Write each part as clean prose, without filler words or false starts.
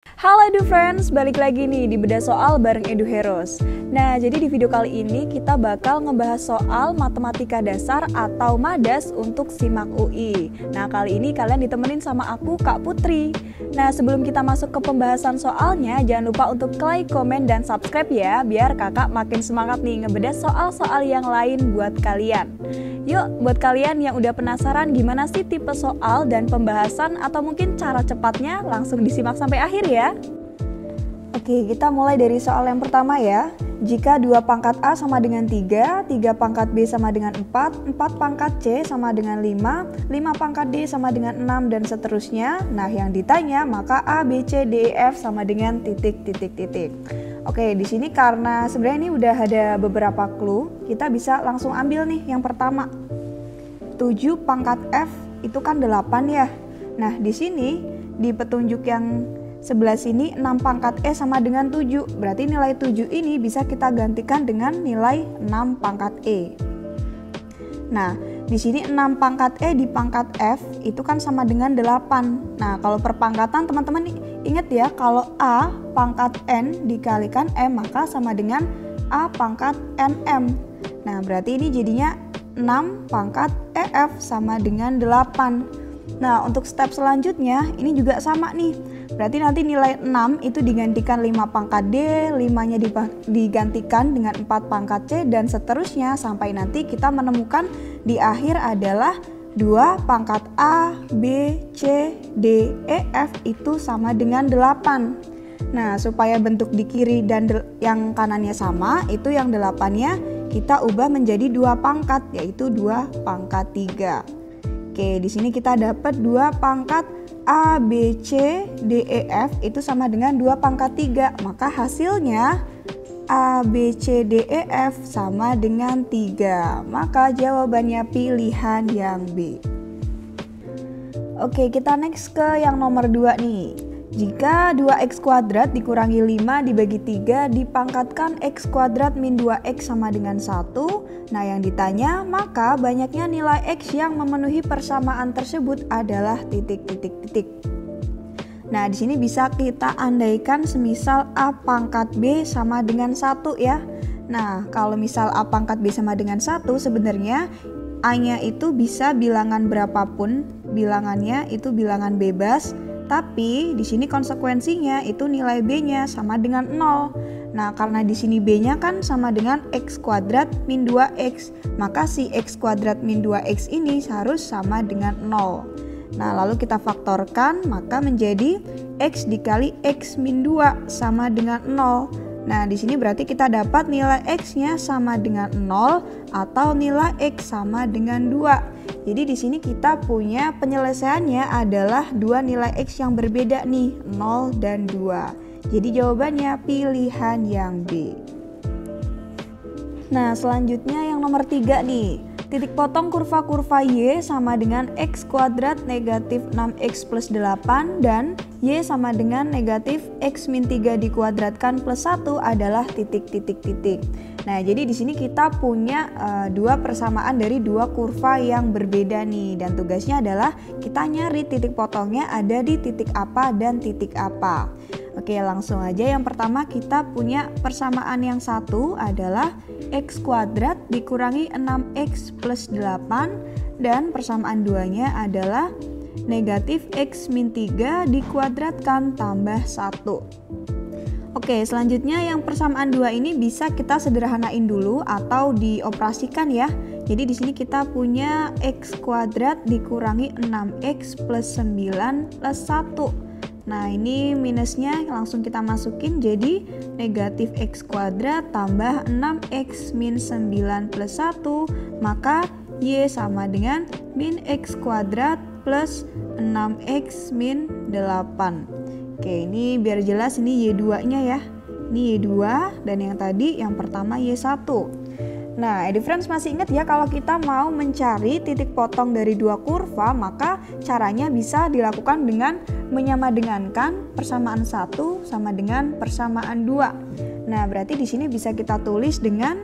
Halo Edu Friends, balik lagi nih di Bedah Soal bareng Edu Heroes. Nah, jadi di video kali ini kita bakal ngebahas soal matematika dasar atau MADAS untuk SIMAK UI. Nah, kali ini kalian ditemenin sama aku, Kak Putri. Nah, sebelum kita masuk ke pembahasan soalnya, jangan lupa untuk like, komen, dan subscribe ya, biar kakak makin semangat nih ngebedah soal-soal yang lain buat kalian. Yuk, buat kalian yang udah penasaran gimana sih tipe soal dan pembahasan atau mungkin cara cepatnya, langsung disimak sampai akhir ya. Oke, kita mulai dari soal yang pertama ya. Jika 2 pangkat A sama dengan 3, 3 pangkat B sama dengan 4, 4 pangkat C sama dengan 5, 5 pangkat D sama dengan 6, dan seterusnya. Nah, yang ditanya maka A, B, C, D, E, F sama dengan titik. Oke, di sini karena sebenarnya ini udah ada beberapa clue, kita bisa langsung ambil nih yang pertama. 7 pangkat F itu kan 8 ya. Nah, di sini di petunjuk yang sebelah sini 6 pangkat E sama dengan 7. Berarti nilai 7 ini bisa kita gantikan dengan nilai 6 pangkat E. Nah, di sini 6 pangkat E di pangkat F itu kan sama dengan 8. Nah, kalau perpangkatan teman-teman ingat ya, kalau A pangkat N dikalikan M maka sama dengan A pangkat NM. Nah, berarti ini jadinya 6 pangkat EF sama dengan 8. Nah, untuk step selanjutnya ini juga sama nih. Berarti nanti nilai 6 itu digantikan 5 pangkat D, 5-nya digantikan dengan 4 pangkat C, dan seterusnya sampai nanti kita menemukan di akhir adalah 2 pangkat A, B, C, D, E, F itu sama dengan 8. Nah, supaya bentuk di kiri dan yang kanannya sama, itu yang 8-nya kita ubah menjadi 2 pangkat, yaitu 2 pangkat 3. Oke, di sini kita dapat 2 pangkat A, B, C, D, E, F itu sama dengan 2 pangkat 3. Maka hasilnya A, B, C, D, E, F sama dengan 3. Maka jawabannya pilihan yang B. Oke, kita next ke yang nomor 2 nih. Jika 2x kuadrat dikurangi 5 dibagi 3 dipangkatkan x kuadrat min 2x sama dengan 1. Nah, yang ditanya maka banyaknya nilai x yang memenuhi persamaan tersebut adalah titik. Nah, di sini bisa kita andaikan semisal A pangkat B sama dengan 1 ya. Nah, kalau misal A pangkat B sama dengan 1, sebenarnya A-nya itu bisa bilangan berapapun, bilangannya itu bilangan bebas. Tapi di sini konsekuensinya itu nilai B-nya sama dengan 0. Nah, karena di sini B-nya kan sama dengan x kuadrat min 2x, maka si x kuadrat min 2x ini harus sama dengan 0. Nah, lalu kita faktorkan, maka menjadi x dikali x min 2 sama dengan 0. Nah, di sini berarti kita dapat nilai x-nya sama dengan 0 atau nilai x sama dengan 2. Jadi di sini kita punya penyelesaiannya adalah 2 nilai x yang berbeda nih, 0 dan 2. Jadi jawabannya pilihan yang B. Nah, selanjutnya yang nomor 3 nih. Titik potong kurva Y sama dengan x kuadrat negatif 6x plus 8 dan Y sama dengan negatif x min 3 dikuadratkan plus 1 adalah titik. Nah, jadi di sini kita punya 2 persamaan dari 2 kurva yang berbeda nih, dan tugasnya adalah kita nyari titik potongnya ada di titik apa dan titik apa. Oke, langsung aja. Yang pertama kita punya persamaan yang satu adalah x kuadrat dikurangi 6x plus 8 dan persamaan duanya adalah negatif x min 3 dikuadratkan tambah 1. Oke, selanjutnya yang persamaan 2 ini bisa kita sederhanain dulu atau dioperasikan ya. Jadi di sini kita punya x kuadrat dikurangi 6x plus 9 plus 1. Nah, ini minusnya langsung kita masukin jadi negatif x kuadrat tambah 6x min 9 plus 1, maka Y sama dengan min x kuadrat plus 6x min 8. Oke, ini biar jelas ini Y2 nya ya. Ini Y2 dan yang tadi yang pertama Y1. Nah, Edu Friends masih ingat ya, kalau kita mau mencari titik potong dari 2 kurva, maka caranya bisa dilakukan dengan menyamadengankan persamaan 1 sama dengan persamaan 2. Nah, berarti di sini bisa kita tulis dengan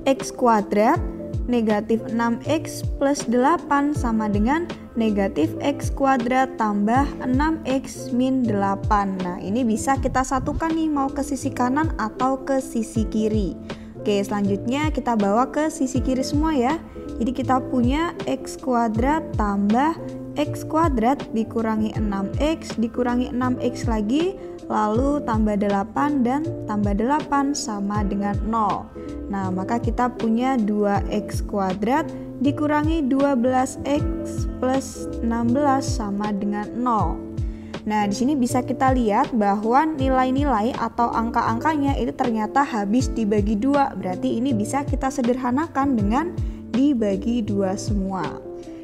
x kuadrat negatif 6x plus 8 sama dengan negatif x kuadrat tambah 6x min 8. Nah, ini bisa kita satukan nih, mau ke sisi kanan atau ke sisi kiri. Oke, selanjutnya kita bawa ke sisi kiri semua ya. Jadi kita punya x kuadrat tambah x kuadrat dikurangi 6x dikurangi 6x lagi, lalu tambah 8 dan tambah 8 sama dengan 0. Nah, maka kita punya 2x kuadrat dikurangi 12x plus 16 sama dengan 0. Nah, di sini bisa kita lihat bahwa nilai-nilai atau angka-angkanya itu ternyata habis dibagi 2. Berarti ini bisa kita sederhanakan dengan dibagi 2 semua.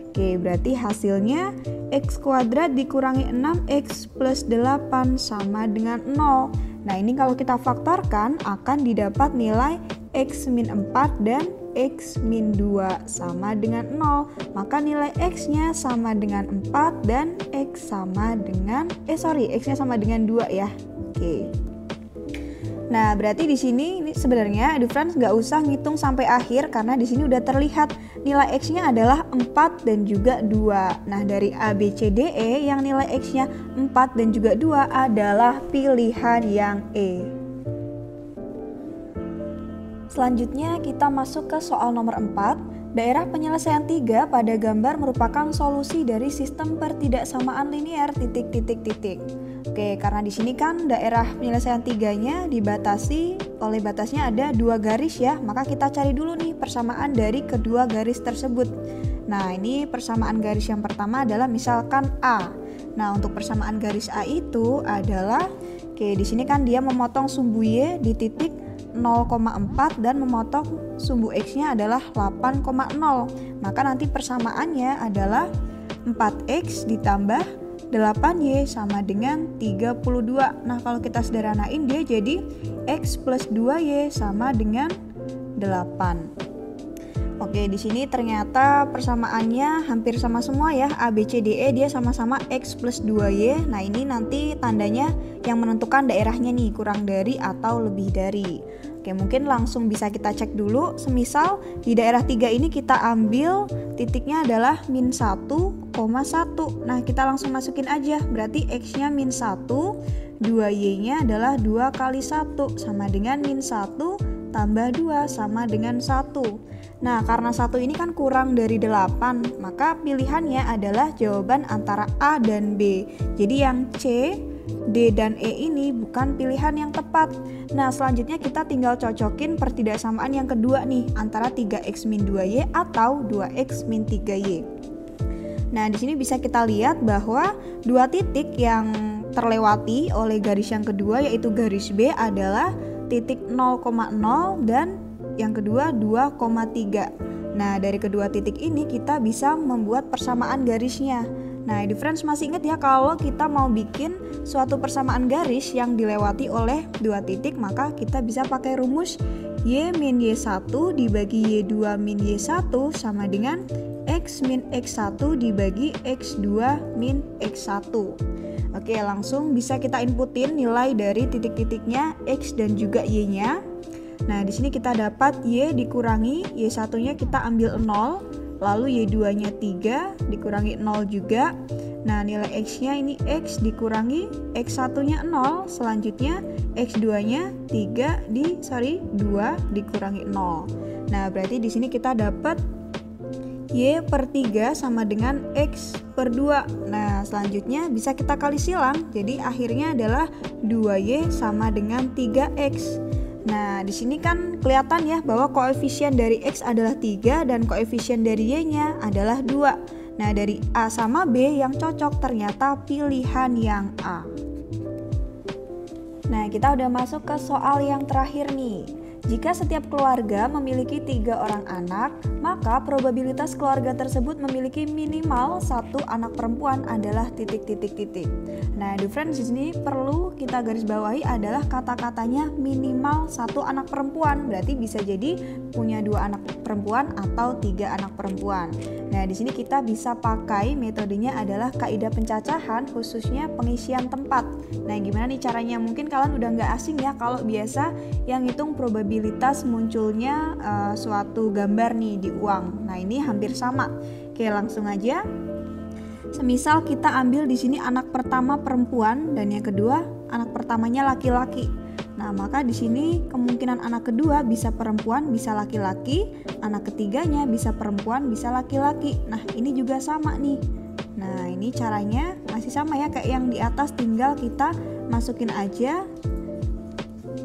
Oke, berarti hasilnya x kuadrat dikurangi 6x plus 8 sama dengan 0. Nah, ini kalau kita faktorkan akan didapat nilai x min 4 dan x min 2 sama dengan 0. Maka nilai x-nya sama dengan 4 dan x-nya sama dengan 2 ya. Oke. Nah, berarti di sini sebenarnya EduFriends nggak usah ngitung sampai akhir karena di sini udah terlihat nilai x-nya adalah 4 dan juga 2. Nah, dari A, B, C, D, E yang nilai x-nya 4 dan juga 2 adalah pilihan yang E. Selanjutnya kita masuk ke soal nomor 4. Daerah penyelesaian 3 pada gambar merupakan solusi dari sistem pertidaksamaan linear ... Oke, karena di sini kan daerah penyelesaian 3-nya dibatasi oleh batasnya ada 2 garis ya, maka kita cari dulu nih persamaan dari kedua garis tersebut. Nah, ini persamaan garis yang pertama adalah misalkan A. Nah, untuk persamaan garis A itu adalah, oke, di sini kan dia memotong sumbu Y di titik 0,4 dan memotong sumbu X-nya adalah 8,0. Maka nanti persamaannya adalah 4X ditambah 8Y sama dengan 32. Nah, kalau kita sederhanain dia jadi X plus 2Y sama dengan 8. Oke, di sini ternyata persamaannya hampir sama semua ya. A, B, C, D, E dia sama-sama X plus 2Y. Nah, ini nanti tandanya yang menentukan daerahnya nih, kurang dari atau lebih dari. Oke, mungkin langsung bisa kita cek dulu. Semisal di daerah 3 ini kita ambil titiknya adalah min 1,1. Nah, kita langsung masukin aja. Berarti X-nya min 1, 2Y-nya adalah 2 kali 1 sama dengan min 1 tambah 2 sama dengan 1. Nah, karena 1 ini kan kurang dari 8, maka pilihannya adalah jawaban antara A dan B. Jadi yang C, D, dan E ini bukan pilihan yang tepat. Nah, selanjutnya kita tinggal cocokin pertidaksamaan yang kedua nih, antara 3X min 2Y atau 2X min 3Y. Nah, di sini bisa kita lihat bahwa dua titik yang terlewati oleh garis yang kedua yaitu garis B adalah titik 0,0 dan yang kedua 2,3. Nah, dari kedua titik ini kita bisa membuat persamaan garisnya. Nah, EduFriends masih ingat ya kalau kita mau bikin suatu persamaan garis yang dilewati oleh dua titik, maka kita bisa pakai rumus Y min Y1 dibagi Y2 min Y1 sama dengan X min X1 dibagi X2 min X1. Oke, langsung bisa kita inputin nilai dari titik-titiknya X dan juga Y-nya. Nah, di sini kita dapat Y dikurangi Y1-nya kita ambil 0, lalu Y2-nya 3 dikurangi 0 juga. Nah, nilai X-nya ini X dikurangi X1-nya 0, selanjutnya X2-nya 2 dikurangi 0. Nah, berarti di sini kita dapat Y per 3 sama dengan X per 2. Nah, selanjutnya bisa kita kali silang, jadi akhirnya adalah 2Y sama dengan 3X. Nah, di sini kan kelihatan ya bahwa koefisien dari X adalah 3 dan koefisien dari Y-nya adalah 2. Nah, dari A sama B yang cocok ternyata pilihan yang A. Nah, kita udah masuk ke soal yang terakhir nih. Jika setiap keluarga memiliki 3 orang anak, maka probabilitas keluarga tersebut memiliki minimal 1 anak perempuan adalah ... Nah, EduFriends di sini perlu kita garis bawahi adalah kata-katanya minimal 1 anak perempuan. Berarti bisa jadi punya 2 anak perempuan atau 3 anak perempuan. Nah, di sini kita bisa pakai metodenya adalah kaidah pencacahan, khususnya pengisian tempat. Nah, gimana nih caranya? Mungkin kalian udah nggak asing ya kalau biasa yang hitung probabilitas probabilitas munculnya suatu gambar nih di uang. Nah, ini hampir sama. Oke, langsung aja. Semisal kita ambil di sini anak pertama perempuan dan yang kedua anak pertamanya laki-laki. Nah, maka di sini kemungkinan anak kedua bisa perempuan, bisa laki-laki, anak ketiganya bisa perempuan, bisa laki-laki. Nah, ini juga sama nih. Nah, ini caranya masih sama ya kayak yang di atas, tinggal kita masukin aja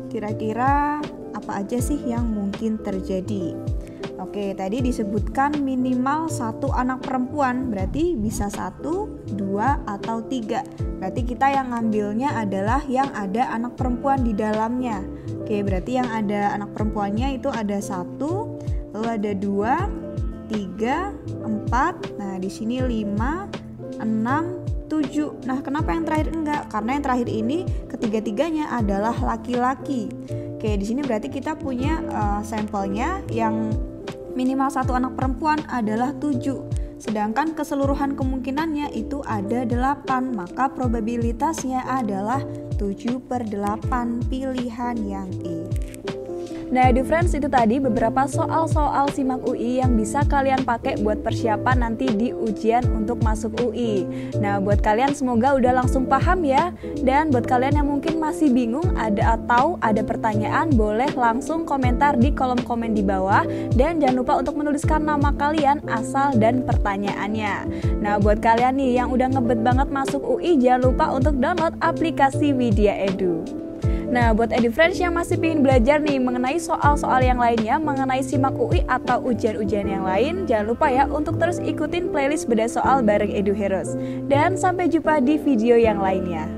kira-kira apa aja sih yang mungkin terjadi. Oke, tadi disebutkan minimal 1 anak perempuan, berarti bisa 1, 2, atau 3. Berarti kita yang ngambilnya adalah yang ada anak perempuan di dalamnya. Oke, berarti yang ada anak perempuannya itu ada 1, lalu ada 2, 3, 4. Nah, di sini 5, 6, 7. Nah, kenapa yang terakhir enggak? Karena yang terakhir ini ketiga-tiganya adalah laki-laki. Oke, di sini berarti kita punya sampelnya yang minimal 1 anak perempuan adalah 7. Sedangkan keseluruhan kemungkinannya itu ada 8. Maka probabilitasnya adalah 7/8, pilihan yang E. Nah, friends, itu tadi beberapa soal-soal SIMAK UI yang bisa kalian pakai buat persiapan nanti di ujian untuk masuk UI. Nah, buat kalian semoga udah langsung paham ya. Dan buat kalian yang mungkin masih bingung atau ada pertanyaan, boleh langsung komentar di kolom komen di bawah. Dan jangan lupa untuk menuliskan nama kalian, asal, dan pertanyaannya. Nah, buat kalian nih yang udah ngebet banget masuk UI, jangan lupa untuk download aplikasi Widya Edu. Nah, buat friends yang masih ingin belajar nih mengenai soal-soal yang lainnya, mengenai SIMAK UI atau ujian-ujian yang lain, jangan lupa ya untuk terus ikutin playlist Bedah Soal bareng Edu Heroes. Dan sampai jumpa di video yang lainnya.